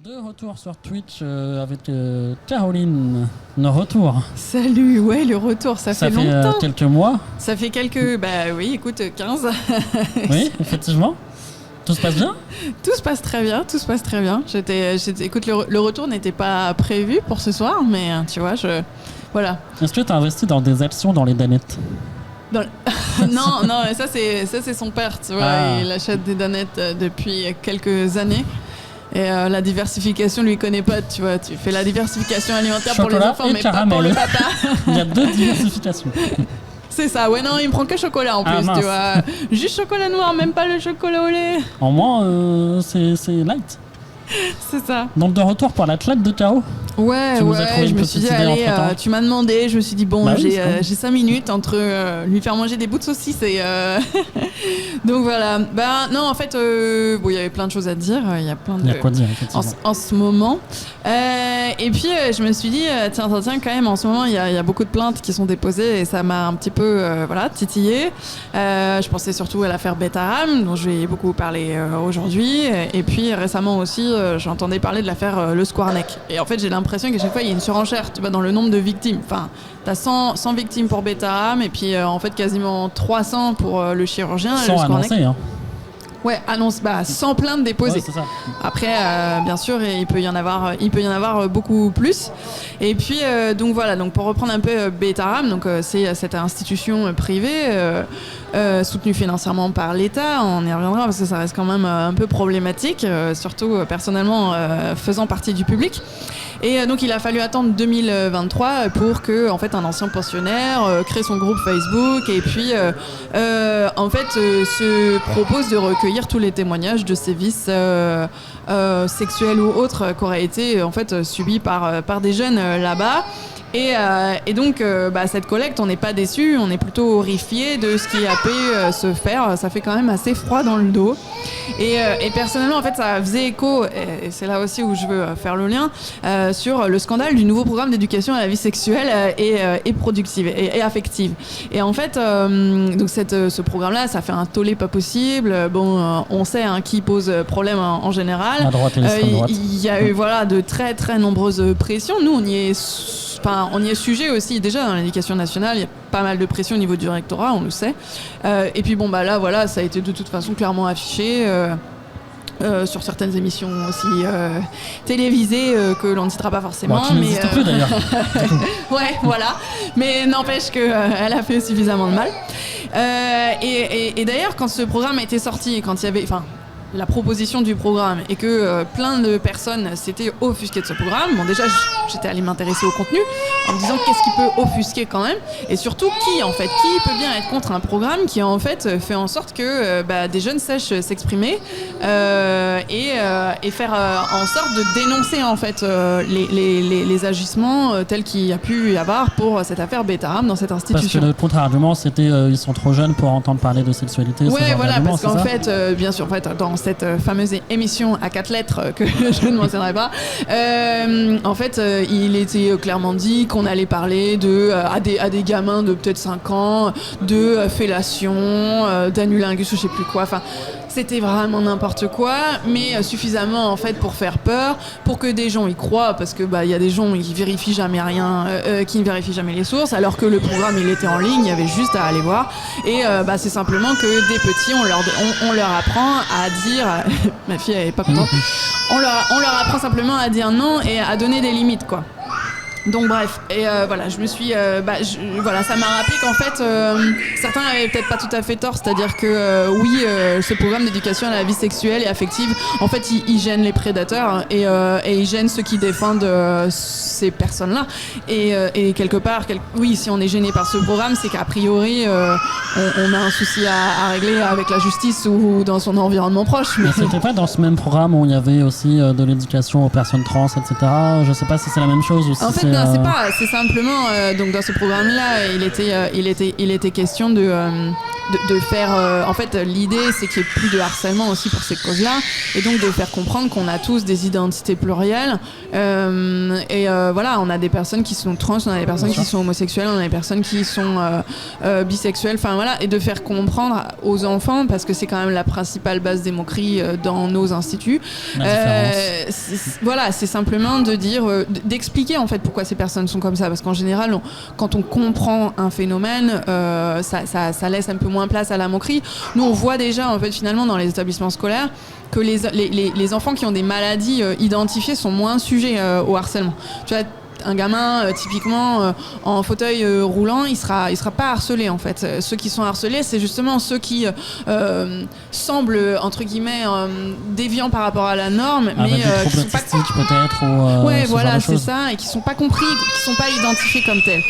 De retour sur Twitch avec Caroline. Le retour. Salut, ouais, le retour, ça fait longtemps. Ça fait quelques mois. Ça fait quelques, bah oui, écoute, 15. Oui, effectivement. Tout se passe bien ? Tout se passe très bien, tout se passe très bien. Écoute, le retour n'était pas prévu pour ce soir, mais tu vois, voilà. Est-ce que tu as investi dans des actions dans les danettes ? Non, ça c'est son père, tu vois. Ah. Il achète des danettes depuis quelques années. Et la diversification, lui connaît pas, tu vois. Tu fais la diversification alimentaire chocolat pour les enfants, mais caramel. pas pour le papa. Il y a 2 diversifications. C'est ça, ouais, non, il me prend que chocolat en plus, mince. tu vois. Juste chocolat noir, même pas le chocolat au lait. En moins, c'est light. C'est ça. Donc de retour pour l'athlète de Caro. Ouais, je me suis dit, allez, tu m'as demandé, je me suis dit, bon, j'ai 5 minutes entre lui faire manger des bouts de saucisse et... Donc voilà. Bah non, en fait, il y avait plein de choses à dire. Il y a plein de... Il y a quoi dire, effectivement. En ce moment. Et puis, je me suis dit, tiens, quand même, en ce moment, il y a beaucoup de plaintes qui sont déposées et ça m'a un petit peu, titillé. Je pensais surtout à l'affaire Betaram, dont je vais beaucoup parler aujourd'hui. Et puis, récemment aussi, j'entendais parler de l'affaire Le Squarneck. Et en fait, j'ai l'impression qu'à chaque fois, il y a une surenchère, tu vois, dans le nombre de victimes. Enfin, t'as 100 victimes pour Betaram et puis, en fait, quasiment 300 pour le chirurgien. 100 annoncés, hein. Ouais, annonce, sans plainte déposée. Ouais, c'est ça. Après, bien sûr, il peut y en avoir beaucoup plus. Et puis, donc voilà, donc pour reprendre un peu Betaram, donc c'est cette institution privée soutenue financièrement par l'État. On y reviendra parce que ça reste quand même un peu problématique, surtout personnellement faisant partie du public. Et donc il a fallu attendre 2023 pour que en fait un ancien pensionnaire crée son groupe Facebook et puis en fait se propose de recueillir tous les témoignages de sévices sexuels ou autres qui auraient été en fait subis par des jeunes là-bas. Et donc, cette collecte, on n'est pas déçus, on est plutôt horrifiés de ce qui a pu se faire. Ça fait quand même assez froid dans le dos. Et personnellement, en fait, ça faisait écho, et c'est là aussi où je veux faire le lien, sur le scandale du nouveau programme d'éducation à la vie sexuelle et productive et affective. Et en fait, donc ce programme-là, ça fait un tollé pas possible. Bon, on sait qui pose problème en général. À droite et l'extrême droite. Il y a eu de très très nombreuses pressions. Nous, on y est sujet aussi. Déjà, dans l'éducation nationale, il y a pas mal de pression au niveau du rectorat, on le sait. Et puis, là, voilà, ça a été de toute façon clairement affiché. Sur certaines émissions aussi télévisées que l'on ne citera pas forcément. Qui n'existe plus d'ailleurs. Ouais, voilà. Mais n'empêche qu'elle a fait suffisamment de mal. Et d'ailleurs, quand ce programme a été sorti, quand il y avait... la proposition du programme et que plein de personnes s'étaient offusquées de ce programme. Bon, déjà, j'étais allée m'intéresser au contenu en me disant qu'est-ce qui peut offusquer quand même et surtout qui peut bien être contre un programme qui en fait fait en sorte que des jeunes sachent s'exprimer et faire en sorte de dénoncer en fait les agissements tels qu'il y a pu y avoir pour cette affaire Betaram dans cette institution. Parce que le contre-argument c'était ils sont trop jeunes pour entendre parler de sexualité. Ouais, voilà, parce qu'en fait, bien sûr, en fait, dans cette fameuse émission à 4 lettres que je ne mentionnerai pas, en fait, il était clairement dit qu'on allait parler à des gamins de peut-être 5 ans, de fellation, d'anulingus ou je sais plus quoi, enfin... C'était vraiment n'importe quoi, mais suffisamment en fait pour faire peur, pour que des gens y croient, parce que y a des gens qui vérifient jamais rien, qui ne vérifient jamais les sources, alors que le programme il était en ligne, il y avait juste à aller voir. Et c'est simplement que des petits, on leur apprend à dire, ma fille elle est pas contente, on leur apprend simplement à dire non et à donner des limites quoi. Donc bref, et voilà, je me suis, ça m'a rappelé qu'en fait, certains avaient peut-être pas tout à fait tort, c'est-à-dire que ce programme d'éducation à la vie sexuelle et affective, en fait, il gêne les prédateurs et il gêne ceux qui défendent ces personnes-là. Et quelque part, si on est gêné par ce programme, c'est qu'a priori, on a un souci à régler avec la justice ou dans son environnement proche. Mais c'était pas dans ce même programme où il y avait aussi de l'éducation aux personnes trans, etc. Je sais pas si c'est la même chose ou si c'est... Non, c'est pas. C'est simplement donc dans ce programme-là, il était question de de faire... en fait, l'idée, c'est qu'il n'y ait plus de harcèlement aussi pour ces causes-là, et donc de faire comprendre qu'on a tous des identités plurielles. Voilà, on a des personnes qui sont trans, on a des personnes qui sont homosexuelles, on a des personnes qui sont bisexuelles, enfin voilà, et de faire comprendre aux enfants, parce que c'est quand même la principale base des moqueries dans nos instituts. Voilà, c'est simplement de dire, d'expliquer en fait pourquoi ces personnes sont comme ça, parce qu'en général, quand on comprend un phénomène, ça laisse un peu moins place à la moquerie. Nous, on voit déjà en fait finalement dans les établissements scolaires que les enfants qui ont des maladies identifiées sont moins sujets au harcèlement. Tu vois, un gamin typiquement en fauteuil roulant, il sera pas harcelé en fait. Ceux qui sont harcelés, c'est justement ceux qui semblent entre guillemets déviants par rapport à la norme, mais qui sont pas peut-être ou ouais, voilà, c'est ça, et qui sont pas compris, qui sont pas identifiés comme tels.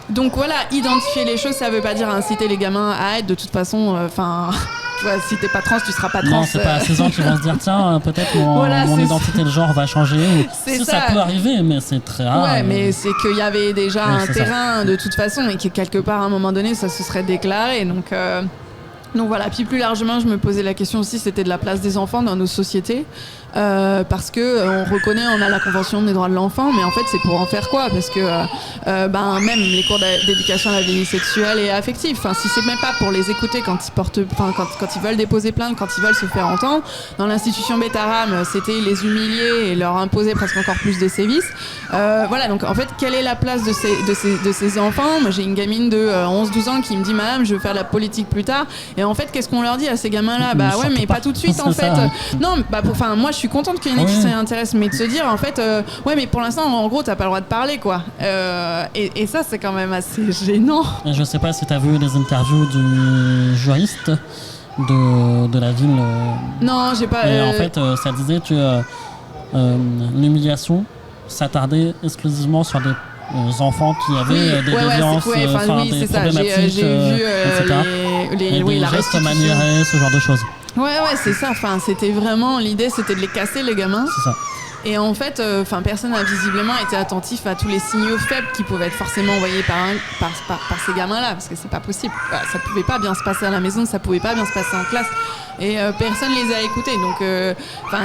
Donc voilà, identifier les choses, ça veut pas dire inciter les gamins à être de toute façon, tu vois, si t'es pas trans, tu seras pas trans. Non, c'est pas à 16 ans qu'ils vont se dire tiens, peut-être mon identité de genre va changer. Ça peut arriver, mais c'est très rare. Ouais, mais c'est qu'il y avait déjà un terrain de toute façon, et que quelque part à un moment donné, ça se serait déclaré. Donc voilà. Puis plus largement, je me posais la question aussi, c'était de la place des enfants dans nos sociétés. Parce que on reconnaît, on a la Convention des droits de l'enfant, mais en fait c'est pour en faire quoi? Parce que même les cours d'éducation à la vie sexuelle et affective, si c'est même pas pour les écouter quand ils veulent déposer plainte, quand ils veulent se faire entendre, dans l'institution Betaram, c'était les humilier et leur imposer presque encore plus de sévices. Voilà, donc en fait, quelle est la place de ces enfants? Moi j'ai une gamine de 11-12 ans qui me dit madame, je veux faire de la politique plus tard, et en fait qu'est-ce qu'on leur dit à ces gamins-là? Ouais, mais pas tout de suite en fait. Non, moi je suis contente qu'il y en ait qui s'y intéressent, mais de se dire en fait ouais, mais pour l'instant en gros t'as pas le droit de parler quoi. Et ça c'est quand même assez gênant. Et je sais pas si t'as vu les interviews du juriste de la ville. Non, j'ai pas. Et en fait ça disait que l'humiliation s'attardait exclusivement sur des enfants qui avaient des déviances, des problématiques, j'ai vu etc. la gestes maniérés, ce genre de choses. Ouais, c'est ça. C'était vraiment l'idée, c'était de les casser les gamins. C'est ça. Et en fait, personne n'a visiblement été attentif à tous les signaux faibles qui pouvaient être forcément envoyés par ces gamins-là, parce que c'est pas possible. Ça pouvait pas bien se passer à la maison, ça pouvait pas bien se passer en classe. Et personne les a écoutés. Donc,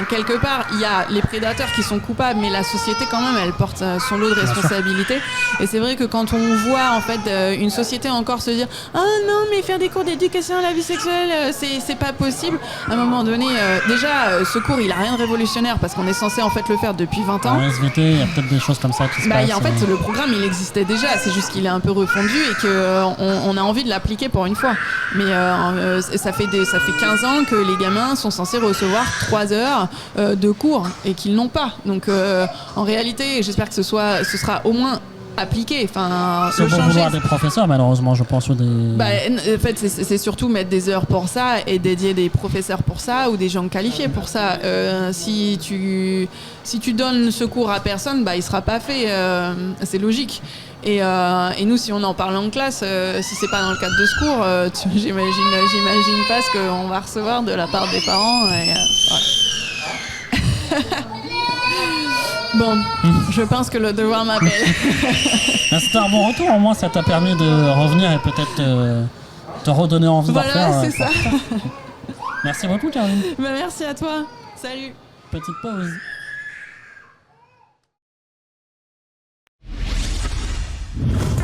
quelque part, il y a les prédateurs qui sont coupables, mais la société quand même, elle porte son lot de responsabilité. Et c'est vrai que quand on voit en fait une société encore se dire « Ah non, mais faire des cours d'éducation à la vie sexuelle, c'est pas possible », à un moment donné, déjà, ce cours, il a rien de révolutionnaire parce qu'on est censé en fait le faire depuis 20 ans. En SVT, il y a peut-être des choses comme ça qui se passent. En fait, le programme, il existait déjà. C'est juste qu'il est un peu refondu et qu'on a envie de l'appliquer pour une fois. Mais ça fait 15 ans que les gamins sont censés recevoir 3 heures de cours et qu'ils n'ont pas. Donc, en réalité, j'espère que ce sera au moins appliqué. C'est pour vouloir des professeurs, malheureusement, je pense. En fait, c'est surtout mettre des heures pour ça et dédier des professeurs pour ça ou des gens qualifiés pour ça. Si tu donnes ce cours à personne, il sera pas fait. C'est logique. Et nous, si on en parle en classe, si c'est pas dans le cadre de ce cours, j'imagine pas ce qu'on va recevoir de la part des parents. Bon, je pense que le devoir m'appelle. C'était un bon retour, au moins ça t'a permis de revenir et peut-être te redonner envie d'en faire. Voilà, c'est ça. Merci beaucoup, Caroline. Merci à toi. Salut. Petite pause.